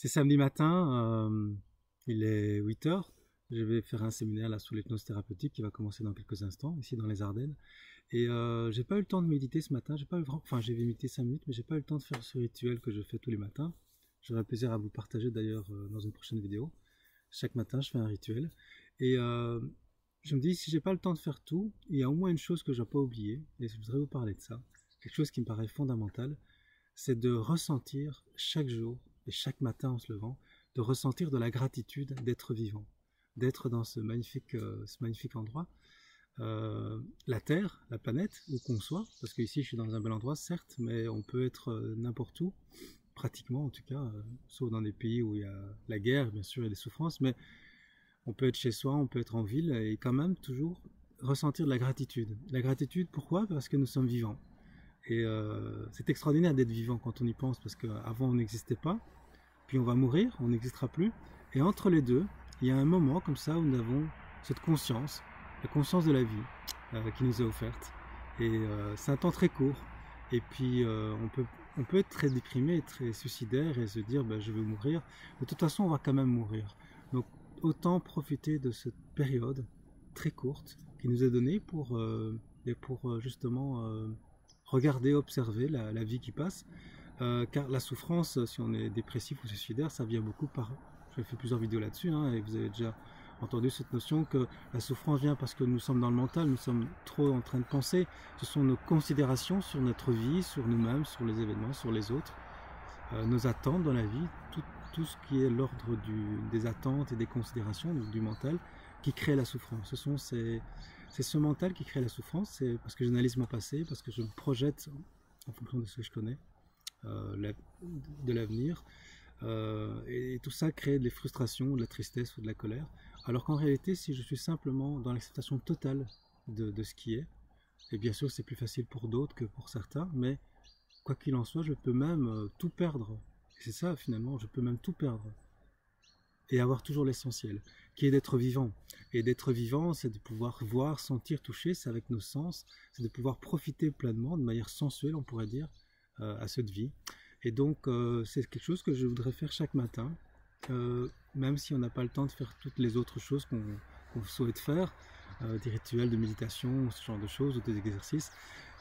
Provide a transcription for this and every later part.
C'est samedi matin, il est 8 heures. Je vais faire un séminaire là sur l'hypnose thérapeutique qui va commencer dans quelques instants, ici dans les Ardennes. Et j'ai pas eu le temps de méditer ce matin. J'ai médité 5 minutes, mais j'ai pas eu le temps de faire ce rituel que je fais tous les matins. J'aurai plaisir à vous partager d'ailleurs dans une prochaine vidéo. Chaque matin, je fais un rituel. Et je me dis, si j'ai pas le temps de faire tout, il y a au moins une chose que je dois pas oublier, et je voudrais vous parler de ça. Quelque chose qui me paraît fondamental, c'est de ressentir chaque jour et chaque matin en se levant, de ressentir de la gratitude d'être vivant, d'être dans ce magnifique endroit. La Terre, la planète, où qu'on soit, parce qu'ici je suis dans un bel endroit certes, mais on peut être n'importe où, pratiquement en tout cas, sauf dans des pays où il y a la guerre bien sûr et les souffrances, mais on peut être chez soi, on peut être en ville et quand même toujours ressentir de la gratitude. La gratitude, pourquoi? Parce que nous sommes vivants. Et c'est extraordinaire d'être vivant quand on y pense, parce qu'avant on n'existait pas, puis on va mourir, on n'existera plus, et entre les deux, il y a un moment comme ça où nous avons cette conscience, la conscience de la vie qui nous est offerte. Et c'est un temps très court, et puis on peut être très déprimé, très suicidaire et se dire ben, je vais mourir, de toute façon on va quand même mourir. Donc autant profiter de cette période très courte qui nous est donnée pour justement regarder, observer la vie qui passe, car la souffrance, si on est dépressif ou suicidaire, ça vient beaucoup par... J'ai fait plusieurs vidéos là-dessus, hein, et vous avez déjà entendu cette notion que la souffrance vient parce que nous sommes dans le mental, nous sommes trop en train de penser. Ce sont nos considérations sur notre vie, sur nous-mêmes, sur les événements, sur les autres, nos attentes dans la vie, tout ce qui est l'ordre des attentes et des considérations du mental qui crée la souffrance. C'est ce mental qui crée la souffrance, c'est parce que j'analyse mon passé, parce que je me projette en fonction de ce que je connais, de l'avenir, et tout ça crée des frustrations, de la tristesse ou de la colère, alors qu'en réalité, si je suis simplement dans l'acceptation totale de ce qui est, et bien sûr c'est plus facile pour d'autres que pour certains, mais quoi qu'il en soit, je peux même tout perdre, et c'est ça finalement, je peux même tout perdre, et avoir toujours l'essentiel, qui est d'être vivant. Et d'être vivant, c'est de pouvoir voir, sentir, toucher, c'est avec nos sens, c'est de pouvoir profiter pleinement, de manière sensuelle, on pourrait dire, à cette vie. Et donc, c'est quelque chose que je voudrais faire chaque matin, même si on n'a pas le temps de faire toutes les autres choses qu'on souhaite faire, des rituels de méditation, ce genre de choses, ou des exercices.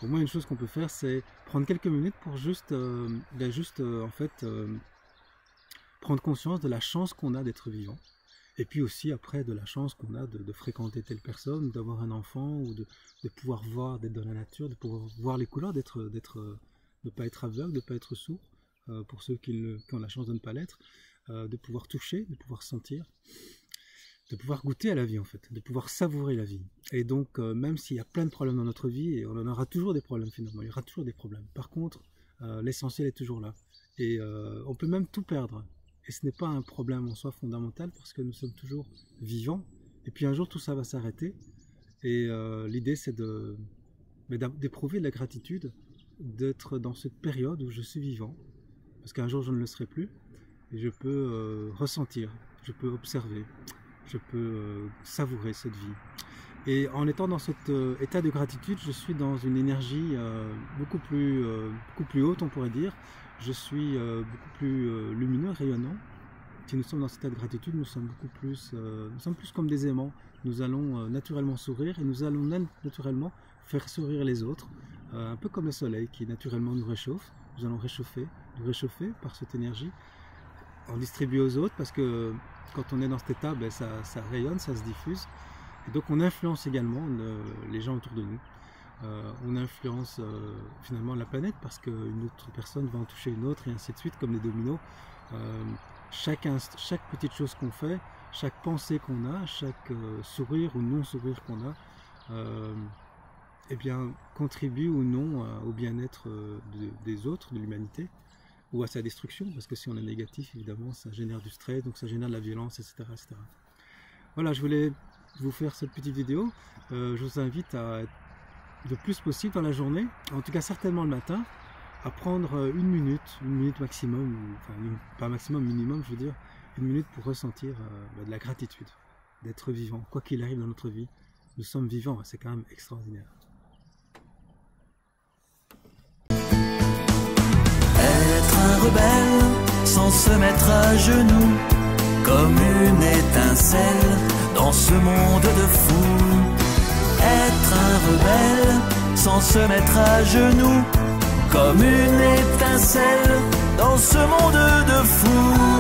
Au moins, une chose qu'on peut faire, c'est prendre quelques minutes pour juste prendre conscience de la chance qu'on a d'être vivant. Et puis aussi après de la chance qu'on a de fréquenter telle personne, d'avoir un enfant, ou de pouvoir voir, d'être dans la nature, de pouvoir voir les couleurs, de ne pas être aveugle, de ne pas être sourd, pour ceux qui ont la chance de ne pas l'être, de pouvoir toucher, de pouvoir sentir, de pouvoir goûter à la vie en fait, de pouvoir savourer la vie. Et donc même s'il y a plein de problèmes dans notre vie, et on en aura toujours des problèmes finalement, il y aura toujours des problèmes. Par contre, l'essentiel est toujours là. Et on peut même tout perdre. Et ce n'est pas un problème en soi fondamental parce que nous sommes toujours vivants. Et puis un jour tout ça va s'arrêter. Et l'idée c'est d'éprouver de la gratitude, d'être dans cette période où je suis vivant. Parce qu'un jour je ne le serai plus. Et je peux ressentir, je peux observer, je peux savourer cette vie. Et en étant dans cet état de gratitude, je suis dans une énergie beaucoup plus haute, on pourrait dire. Je suis beaucoup plus lumineux, rayonnant. Si nous sommes dans cet état de gratitude, nous sommes plus comme des aimants. Nous allons naturellement sourire et nous allons naturellement faire sourire les autres. Un peu comme le soleil qui naturellement nous réchauffe. Nous allons nous réchauffer par cette énergie. On distribue aux autres parce que quand on est dans cet état, ben, ça rayonne, ça se diffuse. Et donc on influence également les gens autour de nous. On influence finalement la planète parce qu'une autre personne va en toucher une autre et ainsi de suite, comme les dominos. Chaque petite chose qu'on fait, chaque pensée qu'on a, chaque sourire ou non-sourire qu'on a, eh bien, contribue ou non au bien-être des autres, de l'humanité, ou à sa destruction, parce que si on est négatif, évidemment, ça génère du stress, donc ça génère de la violence, etc. etc. Voilà, je voulais vous faire cette petite vidéo. Je vous invite à être le plus possible dans la journée, en tout cas certainement le matin, à prendre une minute maximum, enfin pas maximum, minimum je veux dire, une minute pour ressentir de la gratitude, d'être vivant, quoi qu'il arrive dans notre vie, nous sommes vivants, c'est quand même extraordinaire. Être un rebelle sans se mettre à genoux, comme une étincelle dans ce monde de fous. Être un rebelle sans se mettre à genoux, comme une étincelle dans ce monde de fous.